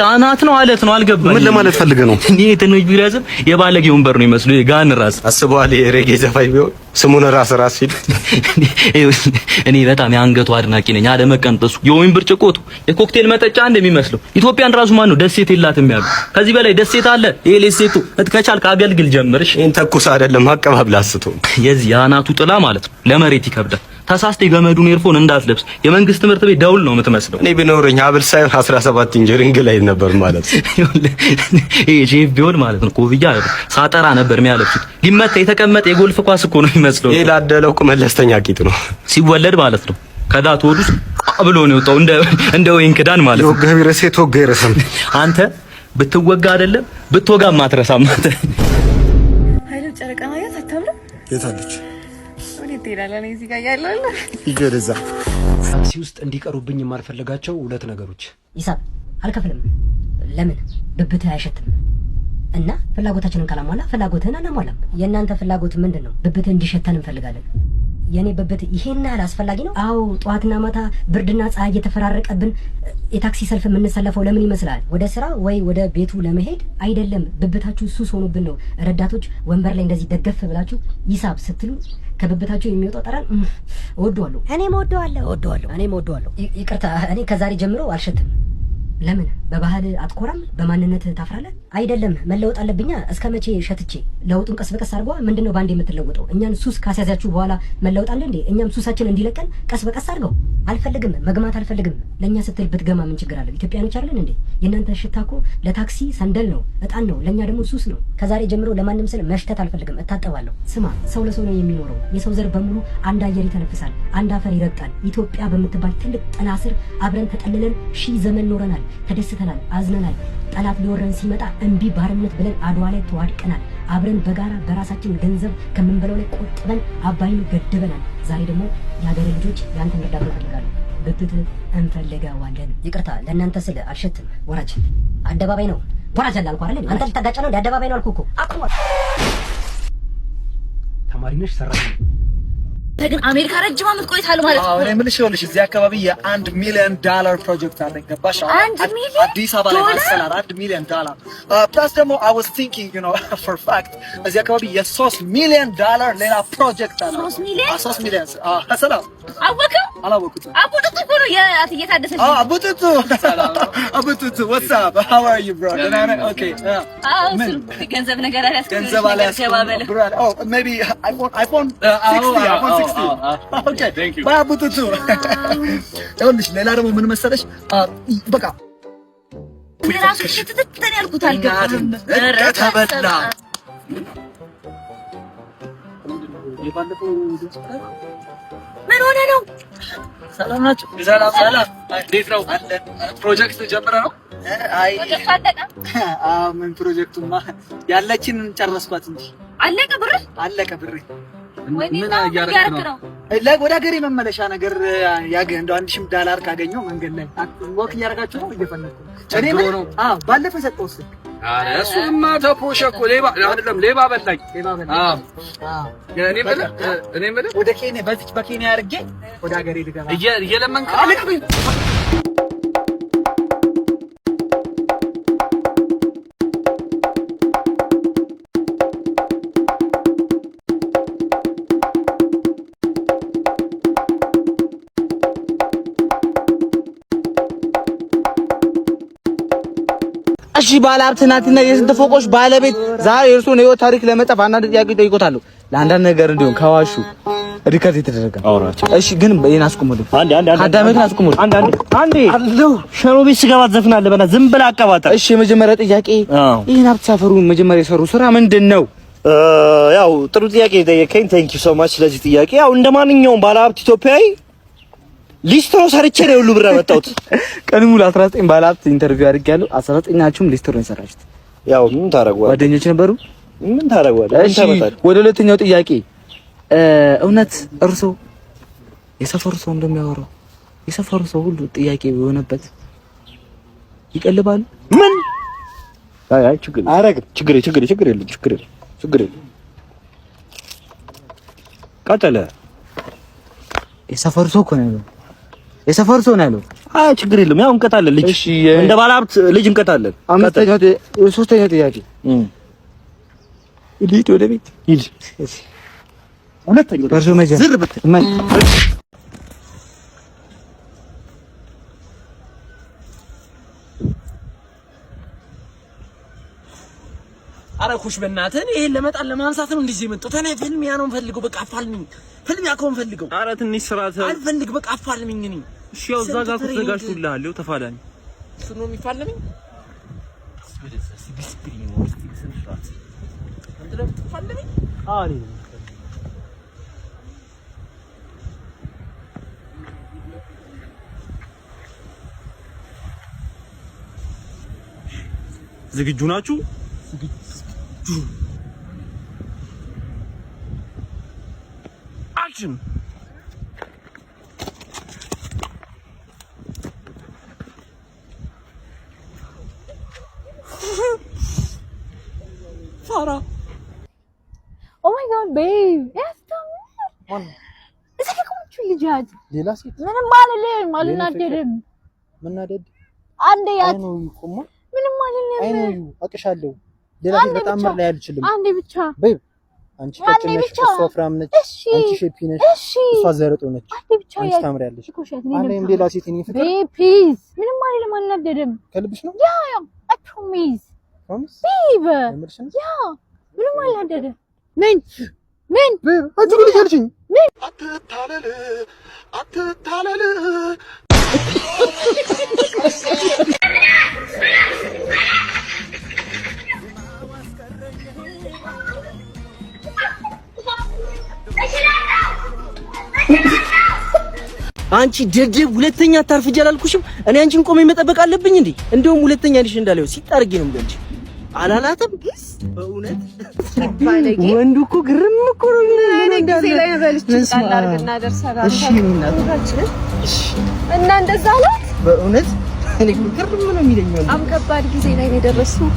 አናት ነው አለት ነው አልገባኝ። ምን ለማለት ፈልገህ ነው? እኔ ትንሽ ቢረዝም የባለጌ ወንበር ነው የሚመስለው። የጋን ራስ አስበዋል። የሬጌ ዘፋኝ ቢሆን ስሙን ራስ ሲል እኔ በጣም የአንገቱ አድናቂ ነኝ። አለመቀንጠሱ የወይን ብርጭቆቱ የኮክቴል መጠጫ እንደሚመስለው ኢትዮጵያን ራሱ ማን ነው ደሴት የላትም ያሉ። ከዚህ በላይ ደሴት አለ? ይሄ ለሴቱ እትከቻልክ አገልግል ጀምርሽ። ይሄን ተኩስ አይደለም አቀባብላ አስቶ የዚህ የአናቱ ጥላ ማለት ነው ለመሬት ይከብዳል። ታሳስተ ገመዱን ኤርፎን እንዳትለብስ የመንግስት ትምህርት ቤት ደውል ነው የምትመስለው። እኔ ቢኖርኝ ሀብል ሳይሆን 17 ኢንጂነሪንግ ላይ ነበር ማለት ነው። ይሄ ሼፍ ቢሆን ማለት ነው ኮፍያ ሳጠራ ነበር የሚያለብሱት። ሊመታ የተቀመጠ የጎልፍ ኳስ እኮ ነው የሚመስለው። ይሄ ላደለው መለስተኛ ቂጥ ነው ሲወለድ ማለት ነው። ከዳት ወዱስ ብሎ ነው የወጣው እንደ ወይን ክዳን ማለት ነው። ወጋ ቢረሴ ተወጋ ይረሳም። አንተ ብትወጋ አይደለም ብትወጋም አትረሳም። አንተ ኃይሉ ጨረቃ ማለት አታምንም? የታለች? ትሄዳለህ እዚህ ጋር ያለው ይገርዛ ታክሲ ውስጥ እንዲቀሩብኝ የማልፈልጋቸው ሁለት ነገሮች። ሂሳብ አልከፍልም። ለምን? ብብትህ አይሸትም እና ፍላጎታችንን ካላሟላ ፍላጎትህን አናሟላም። የእናንተ ፍላጎት ምንድን ነው? ብብትህ እንዲሸተን እንፈልጋለን። የኔ ብብት ይሄን ያህል አስፈላጊ ነው? አዎ፣ ጠዋትና ማታ ብርድና ፀሐይ እየተፈራረቀብን የታክሲ ሰልፍ የምንሰለፈው ለምን ይመስላል? ወደ ስራ ወይ ወደ ቤቱ ለመሄድ አይደለም። ብብታችሁ ሱስ ሆኖብን ነው። ረዳቶች ወንበር ላይ እንደዚህ ደገፍ ብላችሁ ሂሳብ ስትሉ ከብብታችሁ የሚወጣው ጠረን እወደዋለሁ። እኔም እወደዋለሁ። ይቅርታ፣ እኔ ከዛሬ ጀምሮ አልሸትም። ለምን? በባህል አትኮራም? በማንነት ታፍራለህ? አይደለም፣ መለወጥ አለብኛ። እስከ መቼ ሸትቼ? ለውጡን ቀስ በቀስ አድርገዋ። ምንድነው ባንዴ የምትለውጠው? እኛን ሱስ ካስያዛችሁ በኋላ መለወጥ አለ እንዴ? እኛም ሱሳችን እንዲለቀን ቀስ በቀስ አድርገው። አልፈልግም፣ መግማት አልፈልግም። ለእኛ ስትል ብትገማ ምን ችግር አለው? ኢትዮጵያኖች አይደለን እንዴ? የእናንተ ሽታ እኮ ለታክሲ ሰንደል ነው፣ እጣን ነው። ለእኛ ደግሞ ሱስ ነው። ከዛሬ ጀምሮ ለማንም ስል መሽተት አልፈልግም፣ እታጠባለሁ። ስማ፣ ሰው ለሰው ነው የሚኖረው። የሰው ዘር በሙሉ አንድ አየር ይተነፍሳል፣ አንድ አፈር ይረግጣል። ኢትዮጵያ በምትባል ትልቅ ጥላ ስር አብረን ተጠልለን 1000 ዘመን ኖረናል። ተደስተናል፣ አዝነናል። ጠላት ሊወረን ሲመጣ እምቢ ባርነት ብለን አድዋ ላይ ተዋድቀናል። አብረን በጋራ በራሳችን ገንዘብ ከምንበላው ላይ ቆጥበን አባይን ገድበናል። ዛሬ ደግሞ የሀገሬ ልጆች ያንተን እርዳታ እንፈልጋለን። ብብት እንፈልጋለን። ይቅርታ፣ ለእናንተ ስለ አልሸትም። ወራጅ አደባባይ ነው። ወራጅ አለ አልኩህ አይደል? አንተ ልታጋጫ ነው። አደባባይ ነው አልኩህ እኮ። አቁም። ተማሪ ነሽ ሰራተኛ ግን አሜሪካ ረጅም ዓመት ቆይታለሁ ማለት ነው። እኔ የምልሽ ይኸውልሽ እዚህ አካባቢ $1 ሚሊዮን ፕሮጀክት አለ። ገባሽ? አዲስ አበባ ላይ ማሰላር $1 ሚሊዮን ፕላስ ደግሞ I was thinking you know for fact እዚህ አካባቢ $3 ሚሊዮን ሌላ ፕሮጀክት አለ። 3 ሚሊዮን ሰላም አወቀው አላወቁትም። አቡጡቱ እኮ ነው እየታደሰች። አቡጡቱ አቡጡቱ what's up how are you bro? okay ምን ገንዘብ ነገር አላስከ ገንዘብ አላስከ bro oh maybe iPhone 60 okay thank you ባቡጡቱ ይኸውልሽ ሌላ ደግሞ ምን መሰለሽ በቃ ራሱ ትተተን ያልኩት አልገባም። ተበላ ምን ሆነ ነው? ሰላም ናችሁ? ሰላም እንዴት ነው? ፕሮጀክት ጀምረ ነው? አይ ምን ፕሮጀክቱማ ያለችንን ጨረስኳት እንጂ አለቀ ብር ምን እያደረክ ነው? ወደ ሀገሬ መመለሻ ነገር እንደው $1,000 ካገኘው መንገድ ላይ ወክ እያደረጋችሁ ነው? እየፈለኩ እኔ ነው። ባለፈው ሰጠው ስልክ አረ እሱማ ተፖሸኮ ሌባ አይደለም ሌባ በላኝ። እኔ ማለት ወደ ኬንያ በኬንያ አድርጌ ወደ ሀገሬ ልገባ እየለመንክ አልቅብኝ። እሺ ባለሀብት ናትና የስንት ፎቆች ባለቤት ዛሬ እርሱን የህይወት ታሪክ ለመጻፍ አንዳንድ ጥያቄ ጠይቆታለሁ። ለአንዳንድ ነገር እንዲሁም ከዋሹ ሪከርድ የተደረገ አውራቸው። እሺ ግን በእኔ አስቆሙልኝ። አንዴ አስቆሙልኝ። አንዴ አለው ሸሮ ቤት ስገባ ዘፍናለህ በላ ዝም ብለህ አቀባታ። እሺ የመጀመሪያ ጥያቄ ይሄን ሀብት ሳፈሩ መጀመሪያ የሰሩ ስራ ምንድነው? ያው ጥሩ ጥያቄ ጠየቀኝ። ቴንክ ዩ ሶ ማች ስለዚህ ጥያቄ። ያው እንደማንኛውም ባለሀብት ኢትዮጵያዊ ሊስትሮ ሰርቼ ነው ሁሉ ብር ያመጣሁት። ቀን ሙሉ 19 ባለሀብት ኢንተርቪው አድርጌያለሁ። 19ኛችሁም ሊስትሮ ነው የሰራችሁት። ያው ምን ታረጋዋለህ? ጓደኞች ነበሩ። ምን ታረጋዋለህ? እሺ ወደ ሁለተኛው ጥያቄ እውነት እርሶ የሰፈሩ ሰው እንደሚያወራው የሰፈሩ ሰው ሁሉ ጥያቄ የሆነበት ይቀልባሉ? ምን አይ ችግር የለም። ቀጠለ የሰፈሩ ሰው እኮ ነው ያለው። የሰፈሩ ሰው ነው ያለው። አይ ችግር የለም ያው እንቀጣለን ልጅ እንደ ባለሀብት ልጅ እንቀጣለን። ሶስተኛው ጥያቄ ልሂድ ወደ ቤት ሂድ። ሁለተኛው በርሶ መጀመር ዝር ብት አረኩሽ በእናትህ ይሄን ለመጣል ለማንሳት ነው እንደዚህ የመጣሁት። እኔ ፊልም ያ ነው ፈልገው በቃ አፋልምኝ። ፊልም ያ ነው ፈልገው። ኧረ ትንሽ ስራት አልፈልግ በቃ አፋልምኝ። እኔ እሺ ያው እዛ ጋር ተዘጋጅቶልሃል። ይኸው ተፋላኝ። እሱ ነው የሚፋልምኝ። ዝግጁ ናችሁ? አክሽን ፋራ ኦ ማይ ጋድ ቤብ እዚህ ቆንጆ ልጅ ሌላ ሴት ምንም አልልም አልናደድም። ምናደድ አንዴ ያት ነው ይቆማ ምንም አልልም። አይኑ አቅሻለሁ ሌላ ሴት በጣም መር ላይ አልችልም። አንዴ ብቻ ቤብ አንቺ ቀጭነሽ እሷ ወፍራም ነች። አንቺ ሼፒ ነሽ እሷ ዘርጦ ነች። አንቺ ታምሪያለሽ። አንዴም ሌላ ሴት እኔ ፍቅር ቤብ ፕሊዝ ምንም አልልም አልናደድም። ከልብሽ ነው? ያ አይ ፕሮሚስ ቤብ ያ ምንም አልናደድም። ምን ቤብ አንቺ ምን ልጅልሽኝ? ምን አትታለል አንቺ ደደብ ሁለተኛ አታርፍጂ አላልኩሽም? እኔ አንቺን ቆሜ መጠበቅ አለብኝ እንዴ? እንደውም ሁለተኛ ልሽ እንዳለው ሲጣርጊ ነው እንጂ አላላትም። በእውነት ወንዱ እኮ ግርም እኮ ነው። እኔ ጊዜ ላይ በልጭ ጣል አድርገና ደርሰናል። እሺ እና እንደዛ አላት። በእውነት እኔ ግርም ነው የሚለኝ። በጣም ከባድ ጊዜ ላይ ነው የደረስነው።